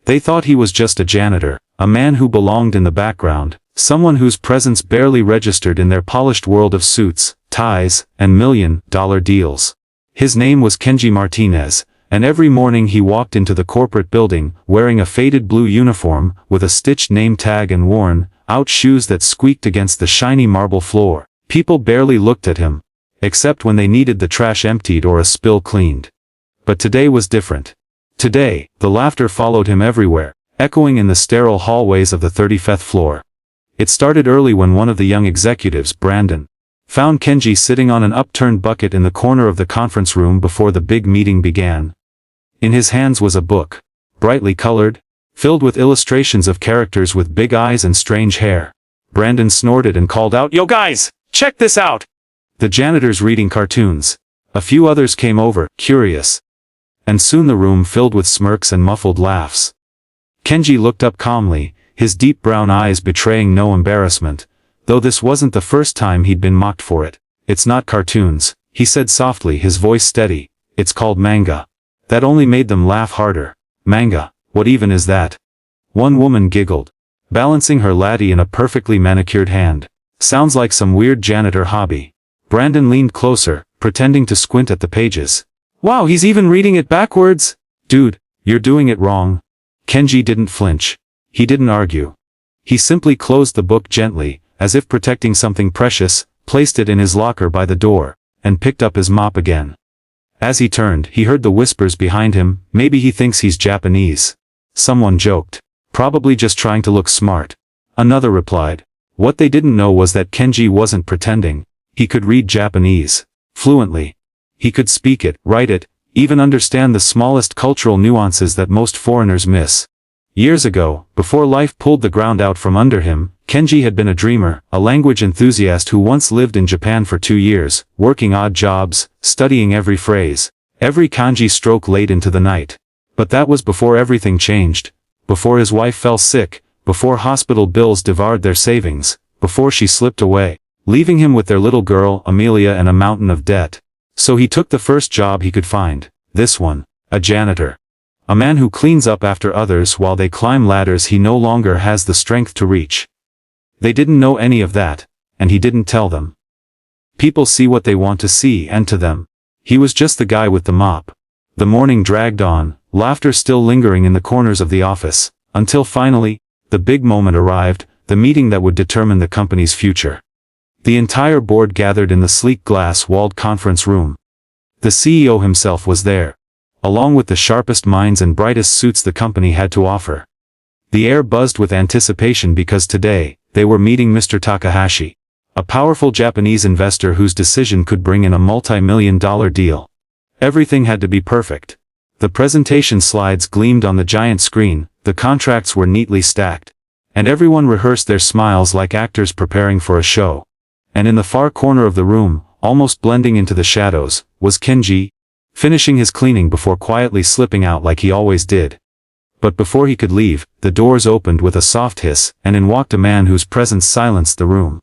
They thought he was just a janitor, a man who belonged in the background, someone whose presence barely registered in their polished world of suits, ties, and million-dollar deals. His name was Kenji Martinez, and every morning he walked into the corporate building, wearing a faded blue uniform, with a stitched name tag and worn-out shoes that squeaked against the shiny marble floor. People barely looked at him, except when they needed the trash emptied or a spill cleaned. But today was different. Today, the laughter followed him everywhere, echoing in the sterile hallways of the 35th floor. It started early when one of the young executives, Brandon, found Kenji sitting on an upturned bucket in the corner of the conference room before the big meeting began. In his hands was a book, brightly colored, filled with illustrations of characters with big eyes and strange hair. Brandon snorted and called out, "Yo guys, check this out!" The janitors reading cartoons. A few others came over, curious. And soon the room filled with smirks and muffled laughs. Kenji looked up calmly, his deep brown eyes betraying no embarrassment, though this wasn't the first time he'd been mocked for it. "It's not cartoons," he said softly, his voice steady. "It's called manga." That only made them laugh harder. "Manga? What even is that?" One woman giggled, balancing her latte in a perfectly manicured hand. "Sounds like some weird janitor hobby." Brandon leaned closer, pretending to squint at the pages. "Wow, he's even reading it backwards!" "Dude, you're doing it wrong." Kenji didn't flinch. He didn't argue. He simply closed the book gently, as if protecting something precious, placed it in his locker by the door, and picked up his mop again. As he turned, he heard the whispers behind him. "Maybe he thinks he's Japanese." Someone joked. "Probably just trying to look smart." Another replied. What they didn't know was that Kenji wasn't pretending. He could read Japanese fluently. He could speak it, write it, even understand the smallest cultural nuances that most foreigners miss. Years ago, before life pulled the ground out from under him, Kenji had been a dreamer, a language enthusiast who once lived in Japan for 2 years, working odd jobs, studying every phrase, every kanji stroke late into the night. But that was before everything changed, before his wife fell sick, before hospital bills devoured their savings, before she slipped away, leaving him with their little girl, Amelia, and a mountain of debt. So he took the first job he could find, this one, a janitor. A man who cleans up after others while they climb ladders he no longer has the strength to reach. They didn't know any of that, and he didn't tell them. People see what they want to see, and to them, he was just the guy with the mop. The morning dragged on, laughter still lingering in the corners of the office, until finally, the big moment arrived, the meeting that would determine the company's future. The entire board gathered in the sleek glass-walled conference room. The CEO himself was there, along with the sharpest minds and brightest suits the company had to offer. The air buzzed with anticipation because today, they were meeting Mr. Takahashi, a powerful Japanese investor whose decision could bring in a multi-million-dollar deal. Everything had to be perfect. The presentation slides gleamed on the giant screen, the contracts were neatly stacked, and everyone rehearsed their smiles like actors preparing for a show. And in the far corner of the room, almost blending into the shadows, was Kenji, finishing his cleaning before quietly slipping out like he always did. But before he could leave, the doors opened with a soft hiss, and in walked a man whose presence silenced the room.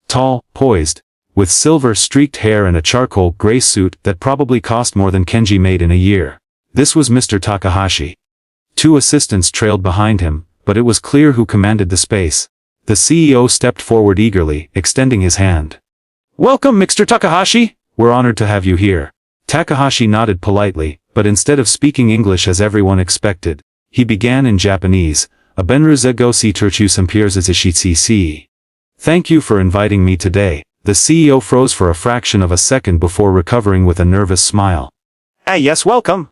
Tall, poised, with silver-streaked hair and a charcoal gray suit that probably cost more than Kenji made in a year. This was Mr. Takahashi. 2 assistants trailed behind him, but it was clear who commanded the space. The CEO stepped forward eagerly, extending his hand. "Welcome, Mr. Takahashi! We're honored to have you here." Takahashi nodded politely, but instead of speaking English as everyone expected, he began in Japanese, "Abenruze gosi turchu sampirzazishi. Thank you for inviting me today." The CEO froze for a fraction of a second before recovering with a nervous smile. Yes, welcome."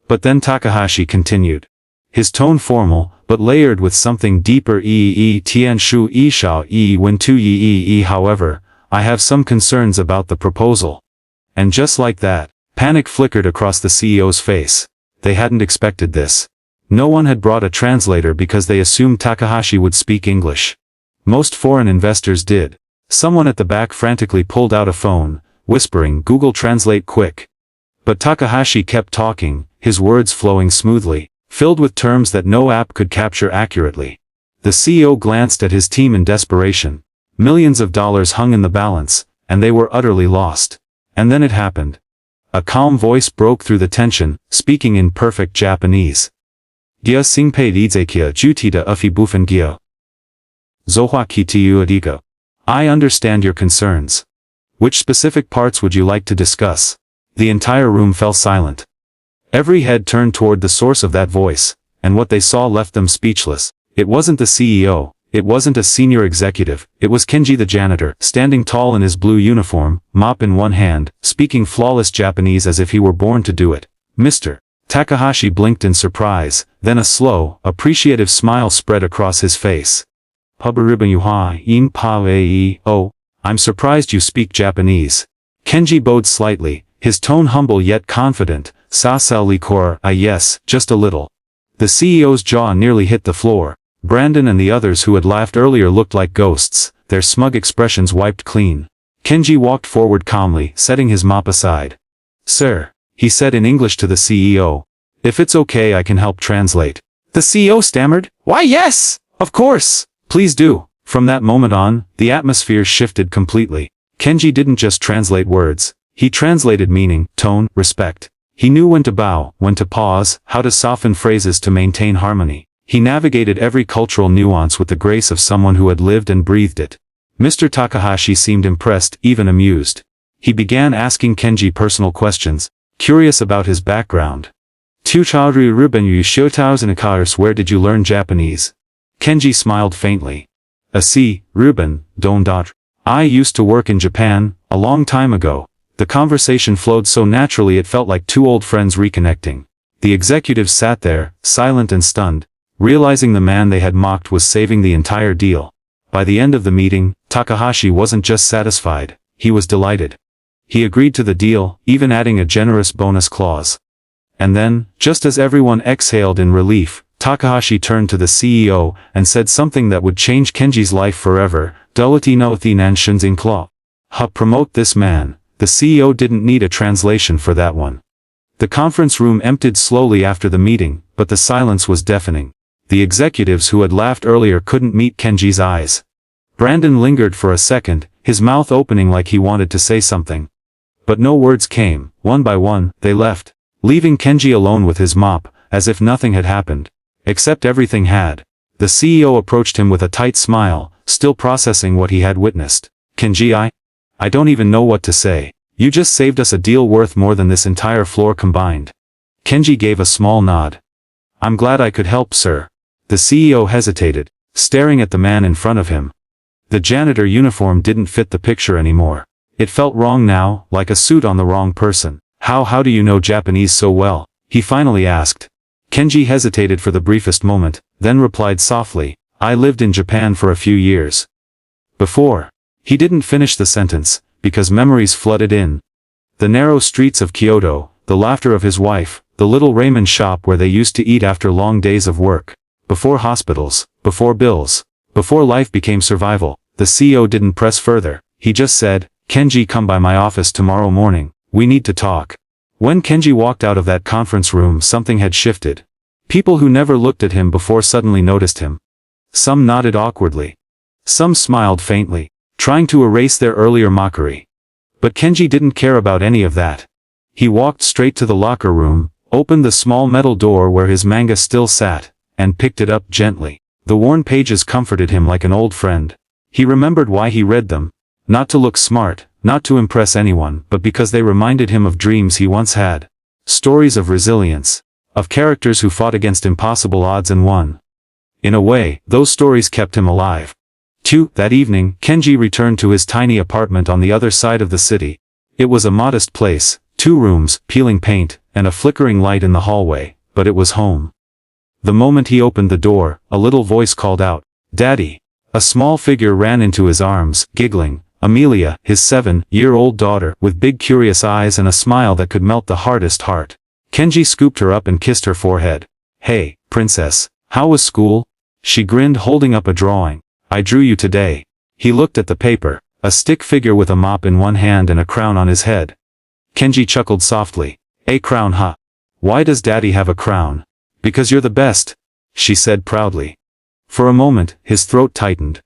But then Takahashi continued. His tone formal, but layered with something deeper. Tian shu shao when tu however, I have some concerns about the proposal. And just like that, panic flickered across the CEO's face. They hadn't expected this. No one had brought a translator because they assumed Takahashi would speak English. Most foreign investors did. Someone at the back frantically pulled out a phone, whispering, "Google Translate quick." But Takahashi kept talking, his words flowing smoothly, filled with terms that no app could capture accurately. The CEO glanced at his team in desperation. Millions of dollars hung in the balance, and they were utterly lost. And then it happened. A calm voice broke through the tension, speaking in perfect Japanese. Gia singpei lizekia jutita ufi bufen gia. Zohua kitiu adiga. I understand your concerns. Which specific parts would you like to discuss? The entire room fell silent. Every head turned toward the source of that voice, and what they saw left them speechless. It wasn't the CEO, it wasn't a senior executive, it was Kenji the janitor, standing tall in his blue uniform, mop in one hand, speaking flawless Japanese as if he were born to do it. Mr. Takahashi blinked in surprise, then a slow, appreciative smile spread across his face. Oh, I'm surprised you speak Japanese. Kenji bowed slightly, his tone humble yet confident. Sasal likor, yes, just a little. The CEO's jaw nearly hit the floor. Brandon and the others who had laughed earlier looked like ghosts, their smug expressions wiped clean. Kenji walked forward calmly, setting his mop aside. Sir, he said in English to the CEO. If it's okay I can help translate. The CEO stammered, why yes, of course, please do. From that moment on, the atmosphere shifted completely. Kenji didn't just translate words, he translated meaning, tone, respect. He knew when to bow, when to pause, how to soften phrases to maintain harmony. He navigated every cultural nuance with the grace of someone who had lived and breathed it. Mr. Takahashi seemed impressed, even amused. He began asking Kenji personal questions, curious about his background. Where did you learn Japanese? Kenji smiled faintly. Ruben, don't. I used to work in Japan, a long time ago. The conversation flowed so naturally it felt like two old friends reconnecting. The executives sat there, silent and stunned, realizing the man they had mocked was saving the entire deal. By the end of the meeting, Takahashi wasn't just satisfied, he was delighted. He agreed to the deal, even adding a generous bonus clause. And then, just as everyone exhaled in relief, Takahashi turned to the CEO and said something that would change Kenji's life forever. Promote this man. The CEO didn't need a translation for that one. The conference room emptied slowly after the meeting, but the silence was deafening. The executives who had laughed earlier couldn't meet Kenji's eyes. Brandon lingered for a second, his mouth opening like he wanted to say something. But no words came. One by one, they left, leaving Kenji alone with his mop, as if nothing had happened. Except everything had. The CEO approached him with a tight smile, still processing what he had witnessed. Kenji, I don't even know what to say. You just saved us a deal worth more than this entire floor combined. Kenji gave a small nod. I'm glad I could help, sir. The CEO hesitated, staring at the man in front of him. The janitor uniform didn't fit the picture anymore. It felt wrong now, like a suit on the wrong person. How do you know Japanese so well? He finally asked. Kenji hesitated for the briefest moment, then replied softly, I lived in Japan for a few years. Before. He didn't finish the sentence, because memories flooded in. The narrow streets of Kyoto, the laughter of his wife, the little ramen shop where they used to eat after long days of work. Before hospitals, before bills, before life became survival. The CEO didn't press further, he just said, Kenji, come by my office tomorrow morning, we need to talk. When Kenji walked out of that conference room something had shifted. People who never looked at him before suddenly noticed him. Some nodded awkwardly. Some smiled faintly, trying to erase their earlier mockery. But Kenji didn't care about any of that. He walked straight to the locker room, opened the small metal door where his manga still sat, and picked it up gently. The worn pages comforted him like an old friend. He remembered why he read them. Not to look smart, not to impress anyone, but because they reminded him of dreams he once had. Stories of resilience. Of characters who fought against impossible odds and won. In a way, those stories kept him alive. That evening, Kenji returned to his tiny apartment on the other side of the city. It was a modest place, 2 rooms, peeling paint, and a flickering light in the hallway, but it was home. The moment he opened the door, a little voice called out, Daddy. A small figure ran into his arms, giggling. Amelia, his 7-year-old daughter, with big curious eyes and a smile that could melt the hardest heart. Kenji scooped her up and kissed her forehead. Hey, princess, how was school? She grinned, holding up a drawing. I drew you today. He looked at the paper, a stick figure with a mop in one hand and a crown on his head. Kenji chuckled softly. A crown, huh? Why does Daddy have a crown? Because you're the best, she said proudly. For a moment, his throat tightened.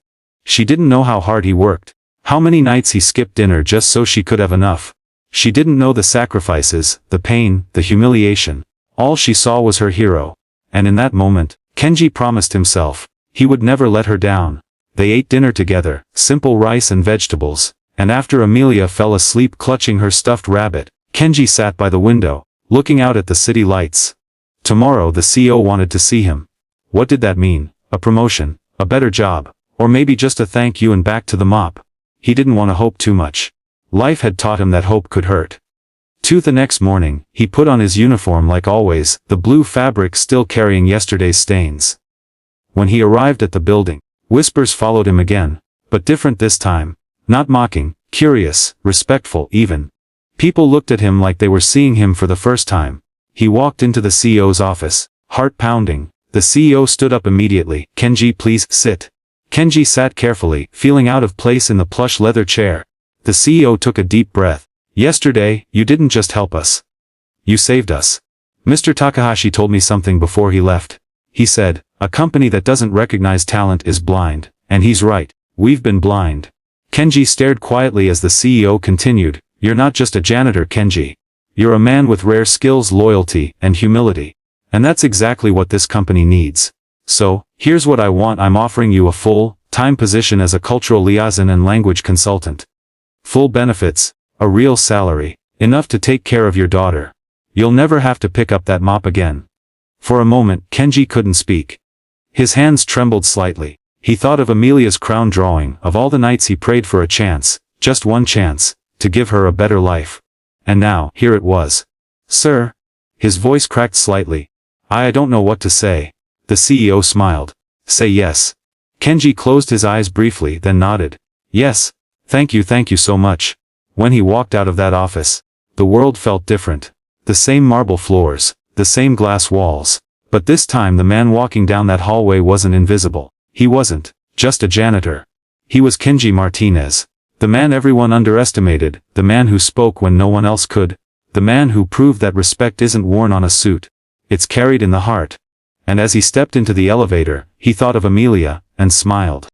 She didn't know how hard he worked. How many nights he skipped dinner just so she could have enough. She didn't know the sacrifices, the pain, the humiliation. All she saw was her hero. and in that moment, Kenji promised himself, he would never let her down. They ate dinner together, simple rice and vegetables, and after Amelia fell asleep clutching her stuffed rabbit, Kenji sat by the window, looking out at the city lights. Tomorrow the CEO wanted to see him. What did that mean? A promotion, a better job, or maybe just a thank you and back to the mop? He didn't want to hope too much. Life had taught him that hope could hurt. The next morning, he put on his uniform like always, the blue fabric still carrying yesterday's stains. When he arrived at the building, whispers followed him again, but different this time. Not mocking, curious, respectful even. People looked at him like they were seeing him for the first time. He walked into the CEO's office, heart pounding. The CEO stood up immediately. Kenji, please sit. Kenji sat carefully, feeling out of place in the plush leather chair. The CEO took a deep breath. Yesterday, you didn't just help us. You saved us. Mr. Takahashi told me something before he left. He said, a company that doesn't recognize talent is blind, and he's right. We've been blind. Kenji stared quietly as the CEO continued, you're not just a janitor, Kenji. You're a man with rare skills, loyalty, and humility. And that's exactly what this company needs. So, here's what I want. I'm offering you a full-time position as a cultural liaison and language consultant. Full benefits, a real salary, enough to take care of your daughter. You'll never have to pick up that mop again. For a moment, Kenji couldn't speak. His hands trembled slightly. He thought of Amelia's crown drawing, of all the nights he prayed for a chance, just one chance, to give her a better life. And now, here it was. Sir? His voice cracked slightly. I don't know what to say. The CEO smiled. Say yes. Kenji closed his eyes briefly, then nodded. Yes. Thank you so much. When he walked out of that office, the world felt different. The same marble floors, the same glass walls. But this time the man walking down that hallway wasn't invisible. He wasn't just a janitor. He was Kenji Martinez. The man everyone underestimated, the man who spoke when no one else could. The man who proved that respect isn't worn on a suit. It's carried in the heart. And as he stepped into the elevator, he thought of Amelia, and smiled.